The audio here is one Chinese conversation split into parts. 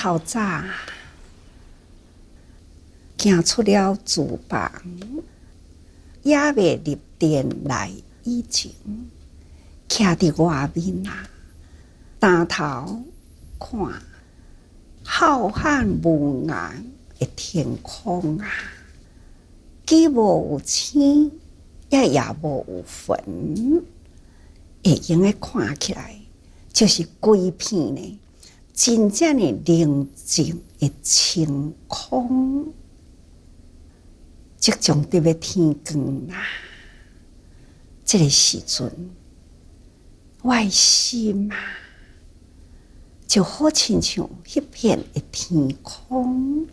透早行出了厨房，也未入店来以前，徛伫外面抬头看浩瀚无涯的天空既无有星，也无有云，会用的看起来就是规片呢，真正的宁静的清空。即将入的天光这个时阵，我的心就好亲像迄片的天空，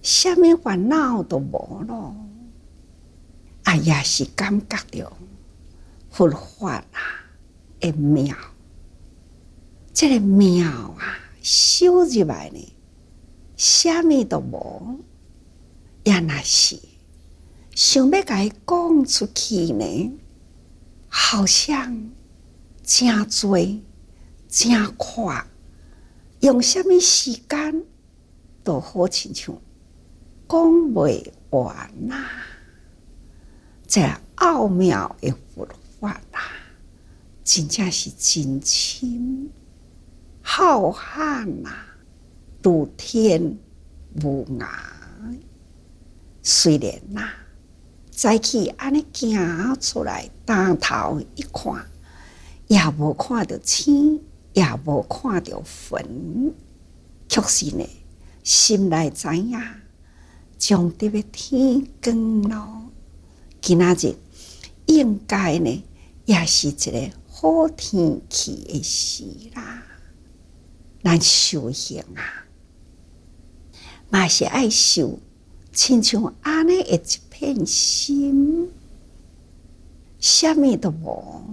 什么烦恼都无咯，也是感觉到佛法的妙。这个妙收入来呢，什么都无。也若是想要甲伊讲出去呢，好像真多、真快，用什么时间都好亲像讲袂完这奥妙的佛法真正是真深浩瀚如天无涯。虽然早起安尼行出来，抬头一看，也无看到星，也无看到云，却是呢，心内知影，将入的天光咯。今仔日应该呢，也是一个好天气的时啦。咱修行嘛是爱修。亲像安尼的一片心，什么都无，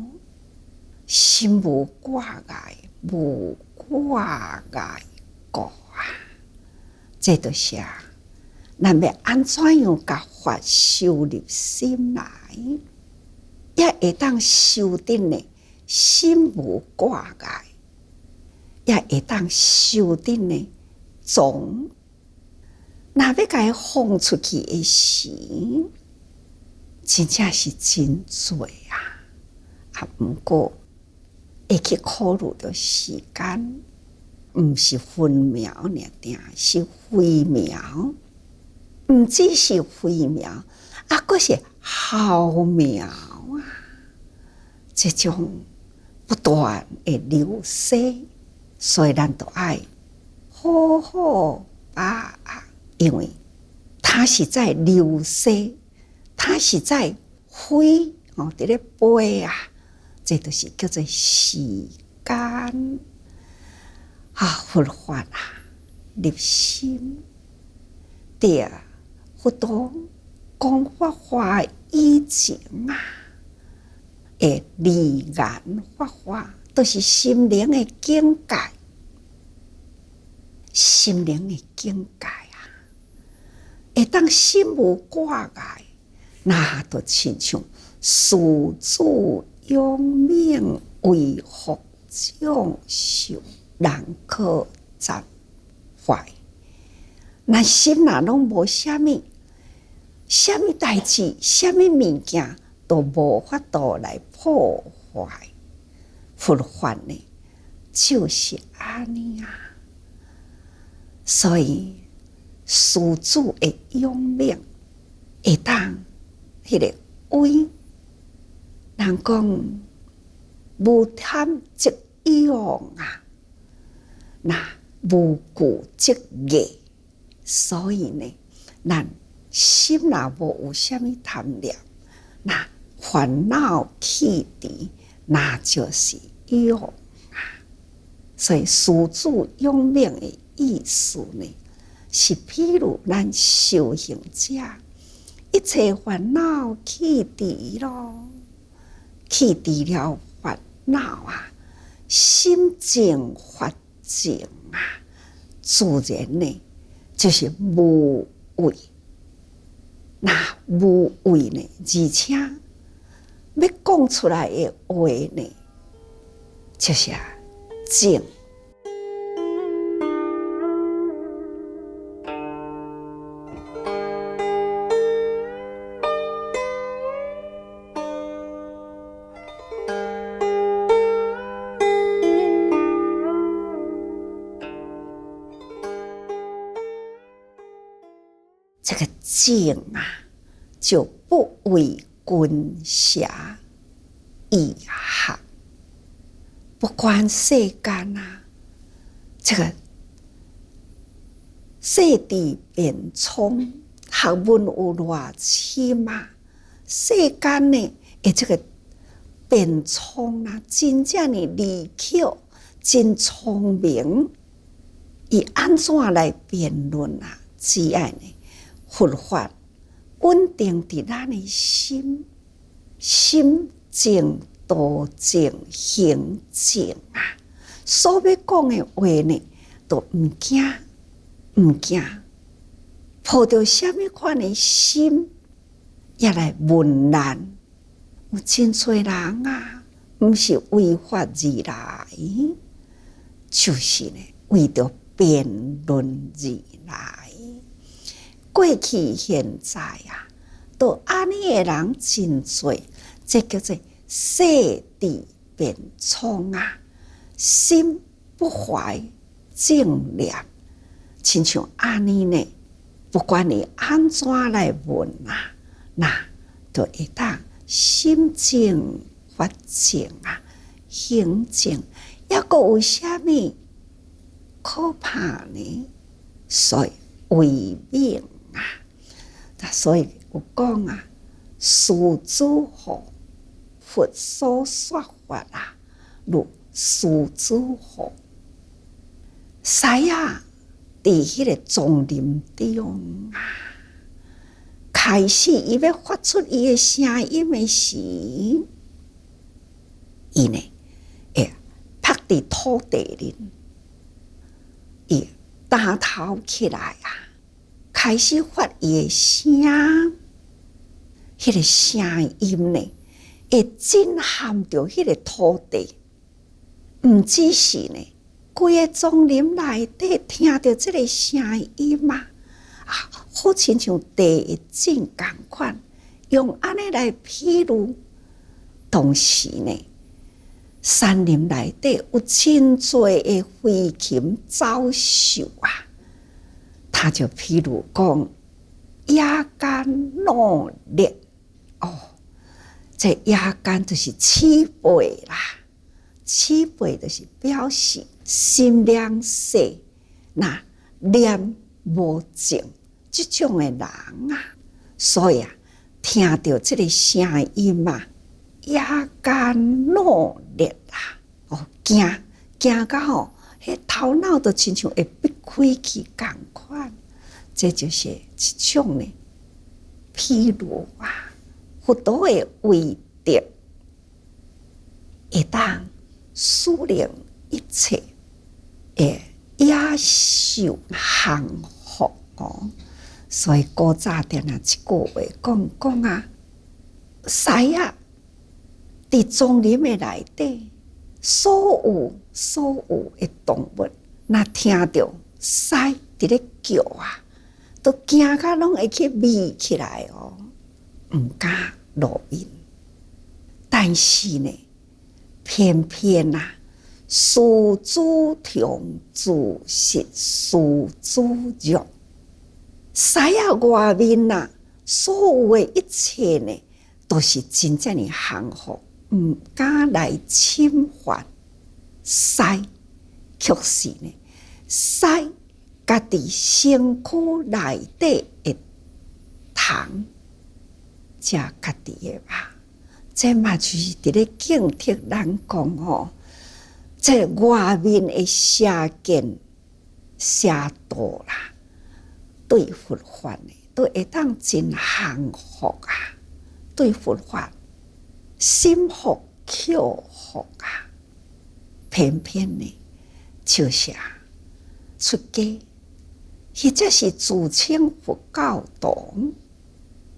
心无挂碍，无挂碍过这就是咱要安怎样把法收入心来，也会当修得呢心无挂碍，也会当修得呢总。若要甲伊放出去的时，真正是真多不过会去考虑到时间，毋是分秒尔定，是飞秒，毋只是飞秒，阁是毫秒这种不断的流逝，所以咱都爱好好把握。因为它是在流逝，它是在飞在咧飞这就是叫做时间佛法入心。对佛陀讲法华以前的离言法华，都是心灵的境界，心灵的境界。会当心无挂碍，那就亲像世主永命为福众受，难可杂坏。咱心若拢无什么代志，什么物件都无法度来破坏。佛法呢，就是安尼所以。世主的永命会当迄个威，人讲无贪即用那无故即业，所以呢，咱心若无有啥物贪念，那烦恼气除，那就是用所以世主永命的意思呢？是譬如咱修行者，一切烦恼去除咯，去除了烦恼心净法净自然呢就是无畏。那无畏呢，而且要讲出来的话呢，就是净。静啊，就不为君侠以学。不管世间啊，这个世地变聪，学问有偌深啊，世间呢，这个变聪啊，真正的利巧，真聪明。伊安怎来辩论啊？只要呢，佛法稳定伫咱的心，心静道静，行静啊。所要讲的话呢，都毋惊，毋惊。抱着什么款的心，也来问难。有真多人啊，毋是为法而来，就是呢，为着辩论而来。过去现在啊，都安尼的人真多，这叫做世地变聪啊，心不怀正念，亲像安尼呢，不管你安怎来问啊，那就会当心静法静啊，行静，抑阁有啥物可怕呢？所以为命啊，所以有讲啊，师子好，佛所说法啊，如师子好。师啊，伫迄个丛林中啊，开始伊要发出伊的声音的时，伊呢会趴伫土地里，伊打头起来啊，开始发伊的声，迄个声音呢，会震撼着迄个土地，毋只是呢，规个丛林内底听到这个声音啊，好亲像地会震共款，用安尼来比喻。同时呢，山林内底有真多的飞禽走兽啊，他就譬如讲夜间怒烈哦，这夜间就是起背啦，起背就是表示心量细，那念无静，这种的人啊，所以啊，听到这个声音啊，夜间怒烈啊，哦，惊到吼，迄头脑都亲像会闭开去共款，这就是一种呢，譬如啊，佛陀的威德会当使令一切的野兽降服哦。所以古早点啊，一句话讲啊，狮啊，伫丛林的内底，所有的动物，若听到狮伫咧叫啊，都惊甲拢会去眯起来哦，毋敢落面。但是呢，偏偏啊，师子同自是师子弱。狮啊外面啊，所有的一切呢，都是真正的降服，毋敢来侵犯。狮却是呢，狮家己身躯内底的虫，食家己的肉，这嘛就是伫咧警惕咱讲吼，这外面的邪见邪道啦。对佛法呢，都会当真降服啊！对佛法心服口服啊！偏偏呢，就是出家，或者是自称佛教徒，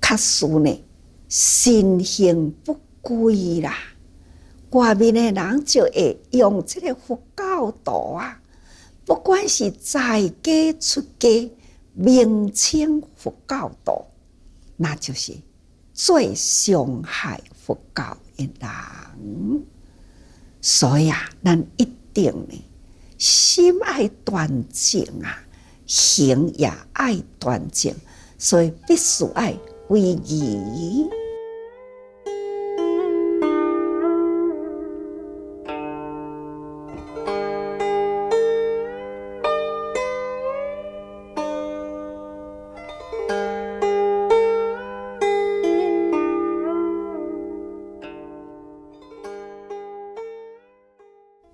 确实呢，心行不归啦。外面的人就会用这个佛教徒啊，不管是在家出家。名称佛教徒，那就是最伤害佛教的人。所以啊，咱一定呢，心爱端正啊，行也爱端正，所以必须爱为义。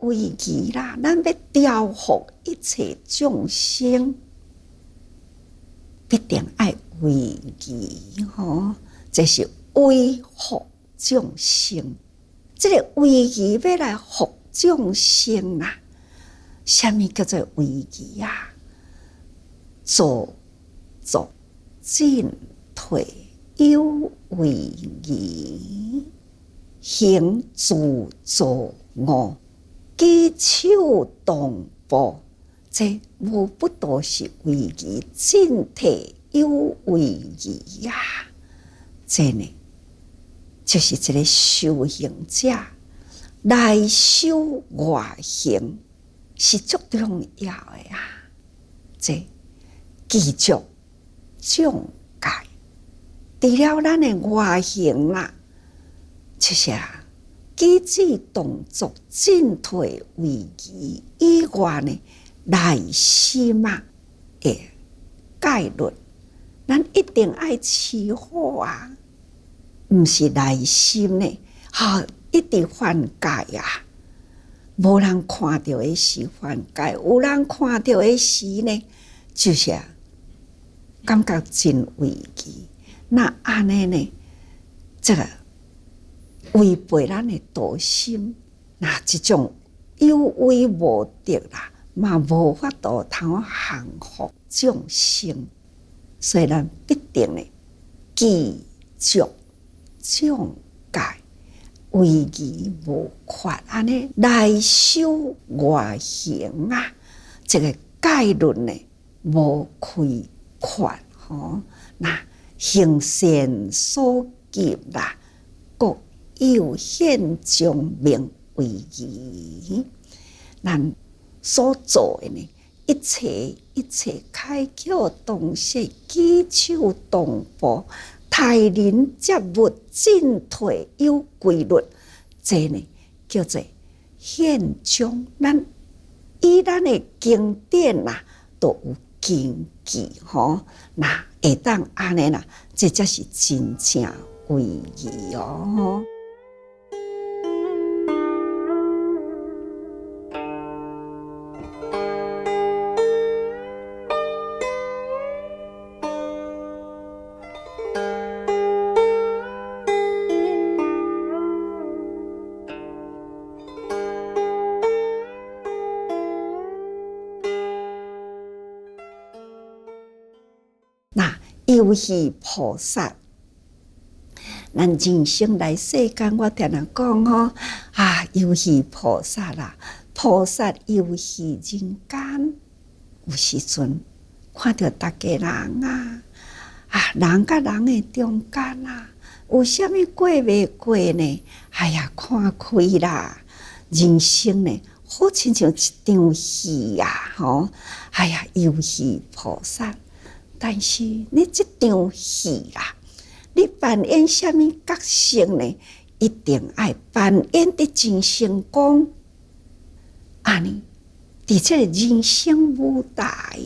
为义啦，咱要调伏一切众生，必定爱为义吼，这是为服众生。这个为义要来服众生啦，什么叫做为义啊？做作进退有为义，行自作恶。举手动步，这无不都是为义，进退有为义呀。这呢，就是这个修行者内修外行，是足重要的呀。这记住障戒，除了咱的外行啦，就是举止动作进退为义以外呢，内心的戒律，咱一定爱持好啊！毋是内心呢，一直犯戒啊！无人看到的是犯戒，有人看到的是呢，就是感觉真为义。那安尼呢，这个违背咱的道心，那这种有为无得啦，嘛无法度通降服众生，所以咱必定呢记住障戒，为义无缺，安尼内修外行啊，这个戒律呢无亏缺吼，那行善所及啦，各有现将命为义，咱所做的呢，一切开口动舌，举手动步，待人接物，进退有规律，这呢叫做现将。咱以咱的经典啦，都有根据吼，那会当安尼啦，这才是真正为义哦。游戏菩萨，咱人生来世间，我常常讲吼游戏菩萨啦，菩萨游戏人间，有时阵看到大家人人甲人的中间有啥物过未过呢？看开啦，人生呢，好亲像一场戏吼，游戏菩萨。但是你这场戏啦，你扮演什么角色呢？一定要扮演得真成功。安尼，伫这个人生舞台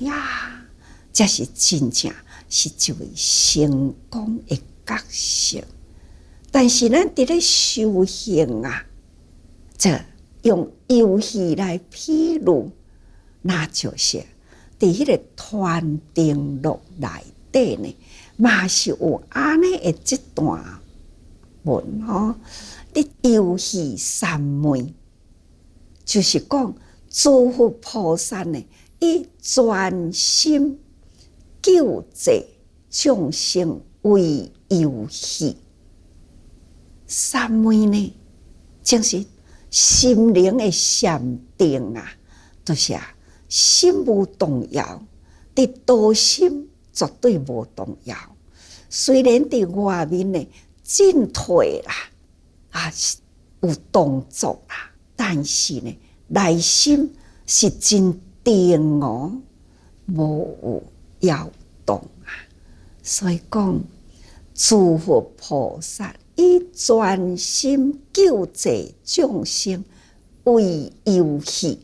才是真正是一位成功的角色。但是咱伫咧修行这用游戏来披露，那就是伫迄个团定录内底呢，嘛是有安尼的这段文吼。你游戏三昧，就是讲诸佛菩萨呢，以专心救济众生为游戏。三昧呢，就是心灵的禅定就是心无动摇，伫道心绝对无动摇。虽然伫外面呢进退啦，有动作啦，但是呢内心是真定无有摇动所以讲，诸佛菩萨以专心救济众生为游戏。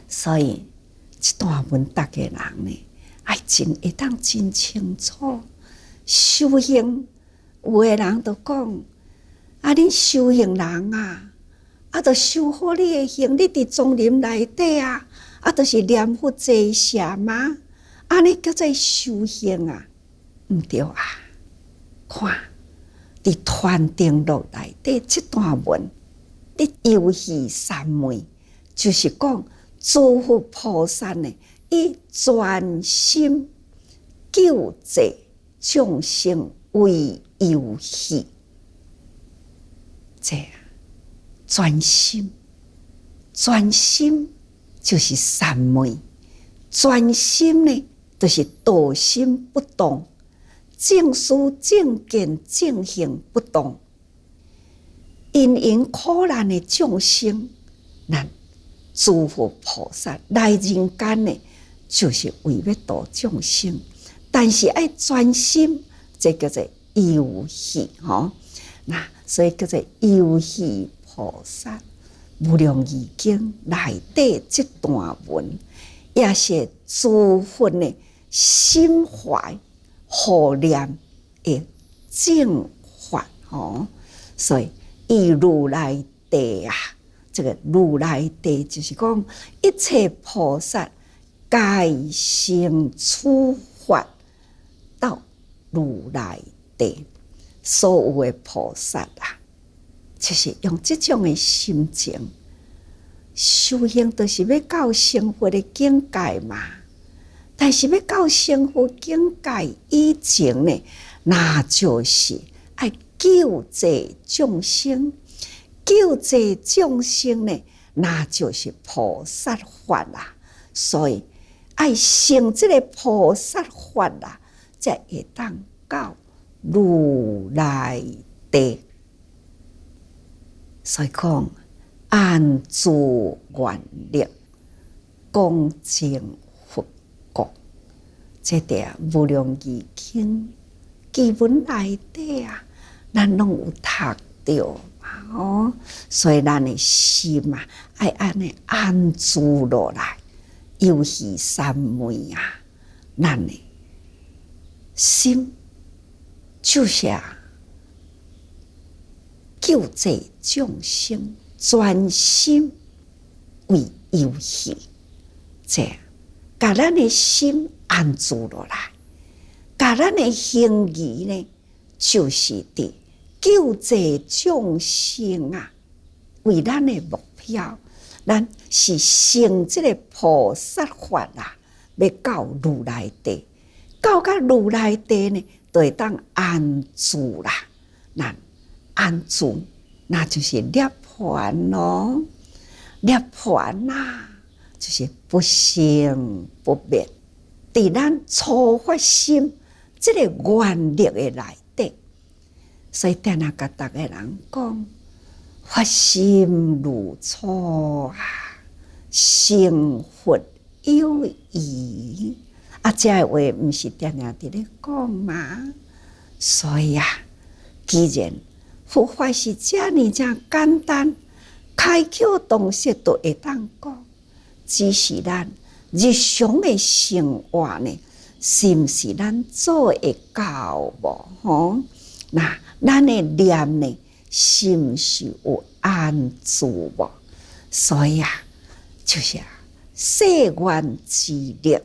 所以这段文，大家人呢，爱真会当真清楚。修行有的人都讲，啊，恁修行人啊，啊，就修好你的行，你伫丛林内底啊，啊，就是念佛坐下嘛，安尼叫做修行啊？毋对啊！看伫团定录内底这段文，伫游戏三昧，就是讲诸佛菩萨呢，以专心救济众生为游戏。这专心，专心就是三昧。专心呢，就是道心不动，正思正见正行不动。因缘苦难的众生，咱诸佛菩萨来人间呢，就是为要度众生，但是爱专心，这叫做游戏吼。那所以叫做游戏菩萨。无量义经内底这段文，也是诸佛的心怀护念的正法哦。所以以如来地啊，这个如来地就是讲一切菩萨皆生出发到如来地，所有的菩萨啊，就是用这种的心情修行，就是要到成佛的境界嘛。但是要到成佛境界以前呢，那就是爱救济众生。救济众生呢，那就是菩萨法啦。所以爱成这个菩萨法啦，才会当到如来地。所以讲，安住愿力，恭敬佛国。这点无量义经基本内底啊，咱拢有读到嘛哦。所以咱的心啊，爱安尼安住落来，游戏三昧啊，咱的心就是救济众生，专心为游戏，这样把咱的心安住落来，把咱的行仪呢，就是伫救济众生啊，为咱的目标，咱是成这个菩萨法啊，要到如来地，到如来地呢，就会当安住啦，咱。安住，那就是涅槃咯。涅槃呐，就是不生不灭。伫咱初发心这个愿力的内底，所以定甲逐个人讲：发心如初啊，成佛有余。啊，这个话毋是定伫咧讲嘛？所以啊，既然佛法是这么简单，开口动舌都会当讲，只是咱日常的生活呢，是毋是咱做会到无？吼，那咱的念呢，是毋是有安住无？所以啊，就是誓愿之力，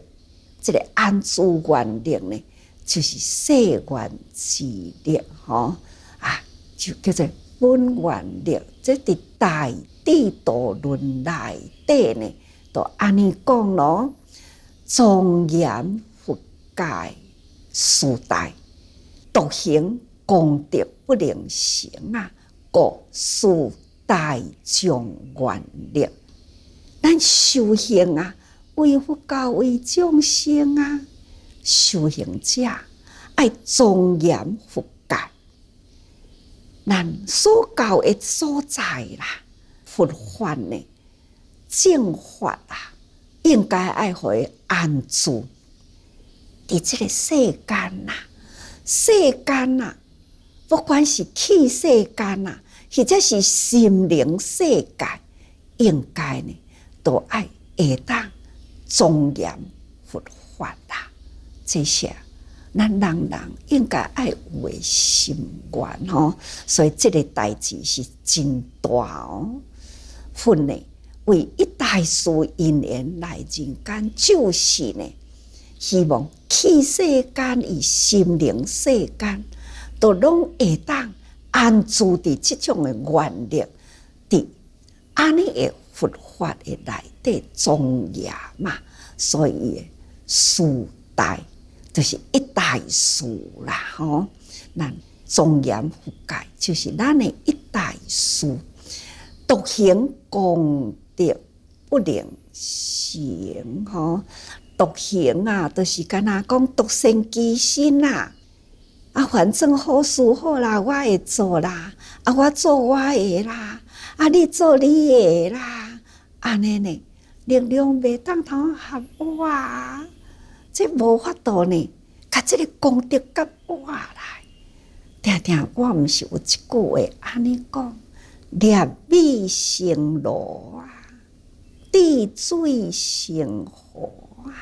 这个安住愿力呢，就是誓愿之力，吼啊。就叫做本愿力，这伫大地道论内底呢，就安尼讲咯。庄严佛界殊大，独行功德不能成啊！故殊大众愿力，咱修行啊，为佛教为众生啊，修行者爱庄严佛。咱所教的所在啦，佛法呢，正法啊，应该爱互伊安住。伫这个世间呐，世间呐，不管是气世间呐，或者是心灵世界，应该呢，都爱会当庄严佛法啦。这些咱人人应该爱有的心愿吼，所以这个代志是真大哦。佛呢，为一大事因缘来人间，就是呢，希望气世间与心灵世间，都拢会当安住伫这种的愿力，伫安尼的佛法的内底庄严嘛，所以事大就是一大事啦吼。咱庄严佛界就是咱的一大事，独行功德不能行吼。独行啊，就是敢若讲独善其身啦。啊，反正好事好啦，我会做啦。啊，我做我的啦。啊，你做你的啦。安尼呢，力量袂当通合我啊。这无法度呢，甲这个功德甲我来。定定，我毋是有一句话安尼讲：业美成罗啊，滴水成河啊。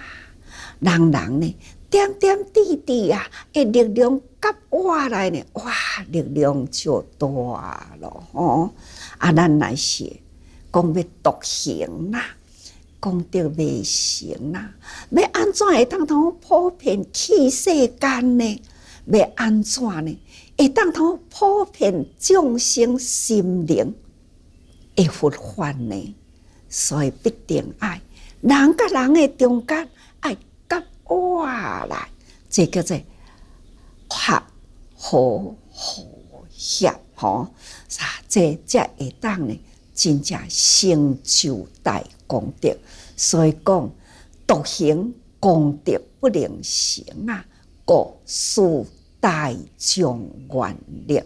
人人呢，点点滴滴啊，的力量甲我来呢，哇，力量就大咯吼。啊，咱来是讲要独行啦，功德未成啦，要安怎会当通普遍去世间呢？要安怎呢？会当通普遍众生心灵的佛法呢？所以必定爱人甲人的中间爱甲我来，这叫做合和协吼。这才会当呢，真正成就大功德。所以讲，独行功德不能成啊，故事大众愿力，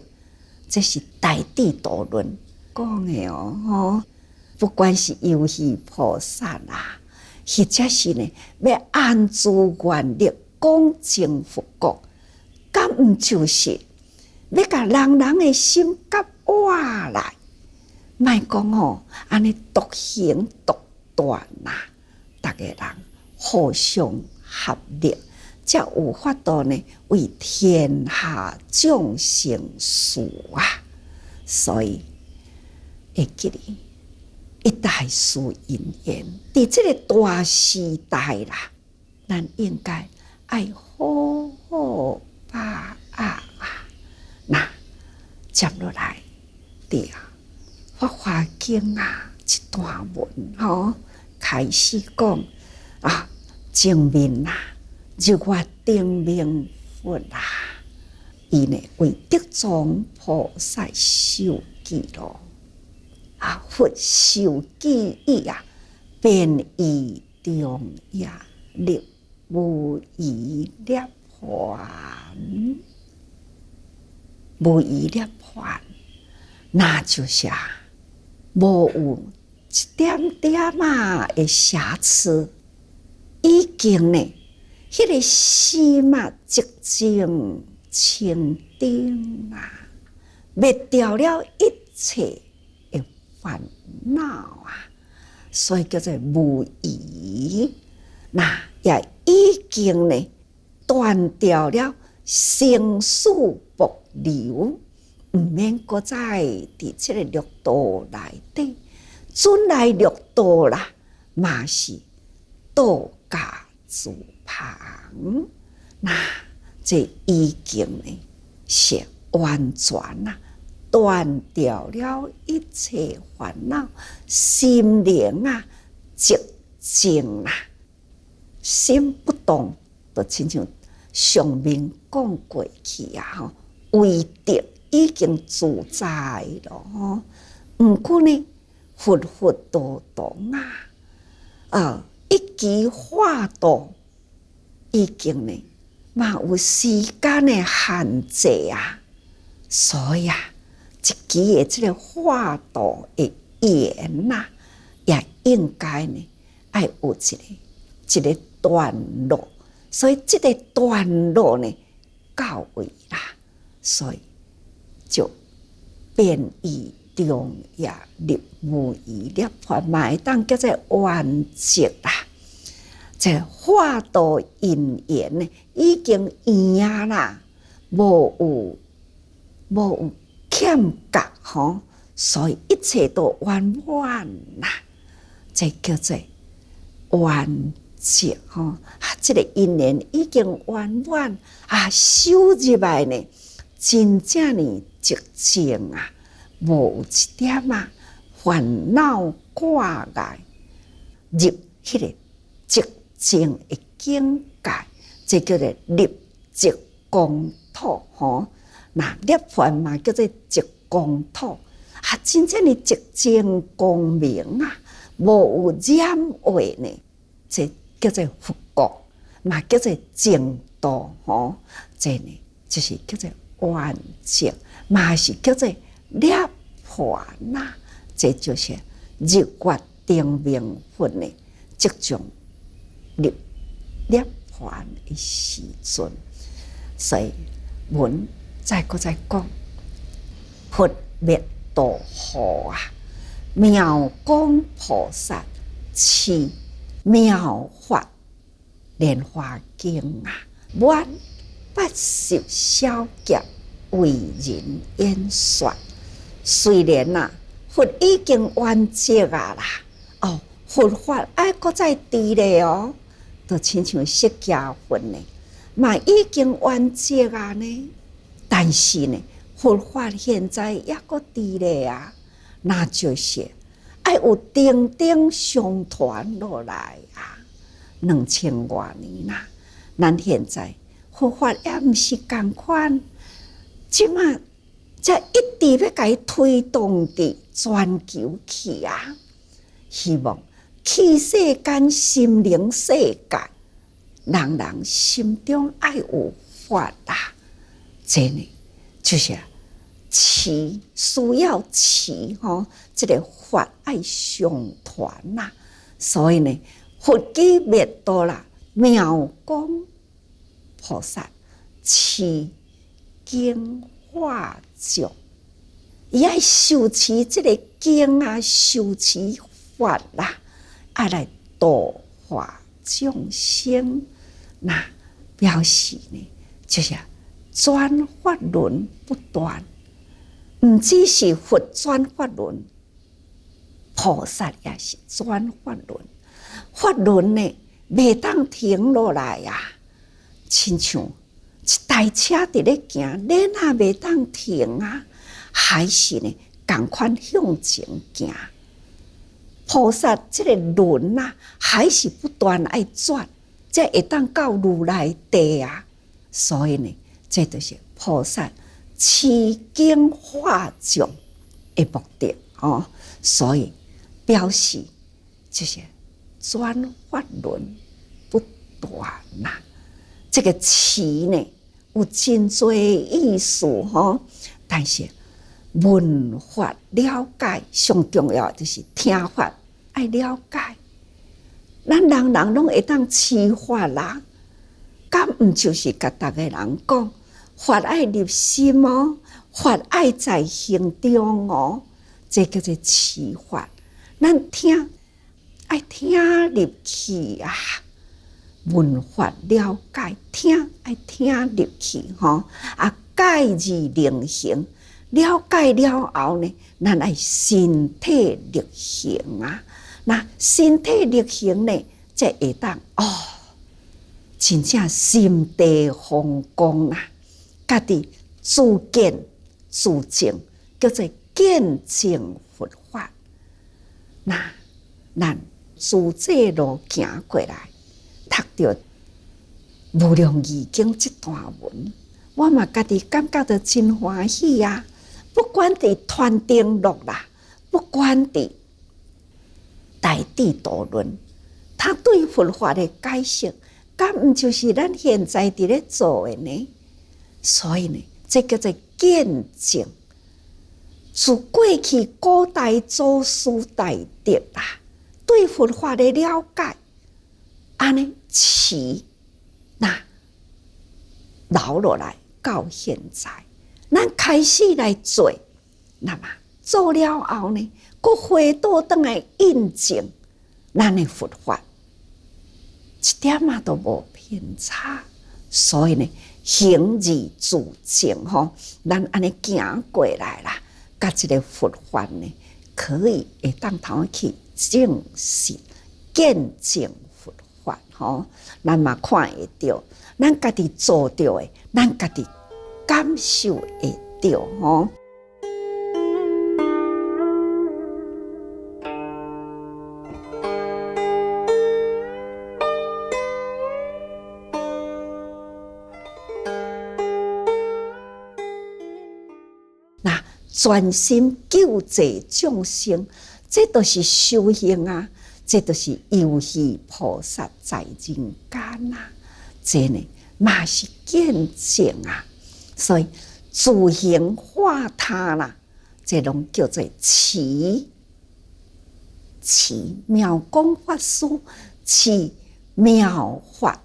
这是大智度论讲的哦吼。不管是游戏菩萨啊，或者是呢要安住愿力，广成佛国，敢毋就是要甲人人的心甲我来？莫讲哦，安尼独行独断呐，逐个人互相合力，才有法度呢为天下众生事啊。所以会记哩，一大事因缘，伫这个大时代啦，咱应该爱好好把握啊。那接落来，对啊。《法华经》啊，一段文吼，开始讲啊，正面啦，日月定明佛啦，伊呢为得宗菩萨受记咯，啊，佛受记伊啊，便以中也力无疑涅槃，无疑涅槃，那就是啊。无有一点点嘛的瑕疵，已经呢，迄个心啊，寂静清净啊，灭掉了一切的烦恼啊，所以叫做无疑。那也已经呢，断掉了生死薄流。毋免搁再伫即个六道内底，准来六道啦，嘛是道家自旁。那这已经呢是完全啦，断掉了一切烦恼，心灵啊寂静啦，心不动，就亲像上面讲过去啊吼，唯得。已经自在咯吼，毋过呢，佛佛道道啊，一期化度已经呢，嘛有时间的限制啊，所以啊，一期的这个化度的缘呐，也应该呢，爱有一个段落，所以这个段落呢到位啦，所以就变异中也入无余涅槃嘛，会当叫做完结啦。这化度因缘呢，已经圆啊啦，无有欠格吼，所以一切都圆满啦。这叫做完结吼，啊，这个因缘已经圆满啊，收入来呢，真正呢寂静啊，无一点啊烦恼挂碍，入迄个寂静的境界，这叫做入寂光土吼。那涅槃嘛叫做寂光土啊，真正的寂静光明啊，无有染秽呢，这叫做佛国，嘛叫做净土吼。这呢就是叫做完结，嘛是叫做涅槃呐。这就是日月定明分的即种入涅槃的时阵，所以文再讲，佛灭度护啊，妙光菩萨持妙法莲华经啊，满80小劫为人演说。虽然啊，佛已经完结啊啦，哦，佛法还搁再伫咧哦，就亲像释迦佛呢，嘛已经完结啊呢。但是呢，佛法现在也搁伫咧啊，那就是爱有定定相传落来啊，2000多年啦。咱现在佛法也毋是共款，即马才一直要甲伊推动伫全球去啊！希望去世间心灵世界，人人心中爱有法啊！这呢，就是持需要持吼，这个法爱相传呐。所以呢，佛经灭度啦，妙光菩萨持经化众，伊爱修持这个经啊，修持法啦，爱来度化众生。那表示呢，就是转法轮不断，唔只是佛转法轮，菩萨也是转法轮。法轮呢，袂当停落来啊，亲像一台车伫咧行，你若袂当停啊，还是呢，共款向前行。菩萨这个轮啊，还是不断爱转，才会当到如来地啊。所以呢，这就是菩萨持经化众的目的哦。所以表示就是转法轮不断呐。这个持呢，有真多意思吼，但是闻法了解上重要就是听法爱了解。咱人人拢会当持法啦，敢毋就是甲逐个人讲，法爱入心哦，法爱在行中哦，这叫做持法。咱听爱听入去啊。闻法了解，听爱听入去吼，啊，解字令行，了解了后呢，咱爱身体力行啊。那身体力行呢，才会当哦，真正心地放光啊，家己自见自证，叫做见证佛法。那咱自这路行过来。读到《无量义经》这段文，我嘛家己感觉到真欢喜啊！不管伫团定录啦，不管伫大智度论，他对佛法的解释，敢毋就是咱现在伫咧做的呢？所以呢，这叫做见证。自过去古代祖师大德啦，对佛法的了解。安尼持那留落来到现在，咱开始来做，那么做了后呢，佫回倒转来印证咱的佛法，一点仔都无偏差。所以呢，行而自证吼，咱安尼行过来啦，甲这个佛法呢，可以会当头去证实、见证佛法吼，咱嘛看会到，咱家己做到的，咱家己感受会到吼。那专心救济众生，这都是修行啊，这都是游戏菩萨在人间啊，这呢嘛是见证啊。所以自行化他啦，这拢叫做持妙光法师持妙法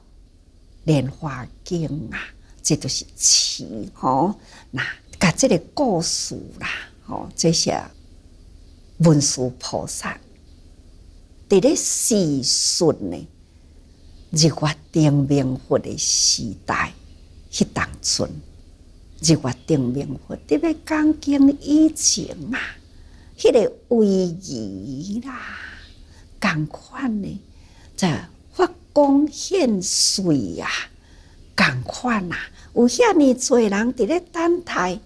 莲华经啊，这都是持吼。那甲这个故事啦，吼，这些文殊菩萨伫咧时顺呢，日月定明佛的时代，迄当阵，日月定明佛伫咧讲经以前啊，迄个威仪啦，共款呢，在发光现瑞啊，共款啊，有遐尼多人伫咧等待。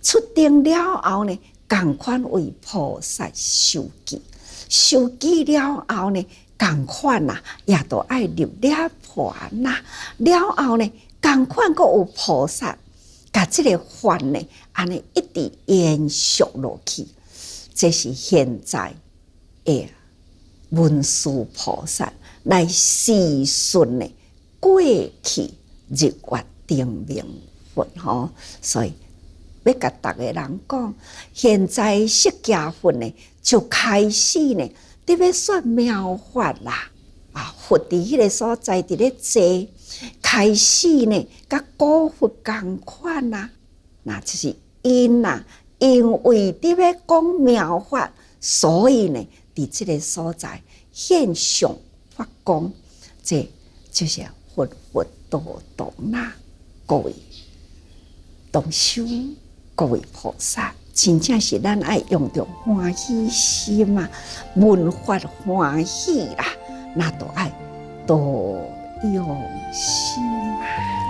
出定了后呢，共款为菩萨受记，受记了后呢，共款啊，也都爱入涅盘啦。了后呢，共款阁有菩萨，甲这个法呢，安尼一直延续落去。这是现在的文殊菩萨来时顺呢过去日月定明佛吼，所以。要甲逐个人讲，现在释迦佛呢就开始呢，伫咧说妙法啦。佛伫迄个所在伫咧坐，开始呢，甲古佛共款啦。那就是因啦，因为伫咧讲妙法，所以呢，伫即个所在现象发光，这就是佛度动啦，各位同修。各位菩萨，真正是咱爱用着欢喜心啊，闻法欢喜啦，那都爱多用心啊。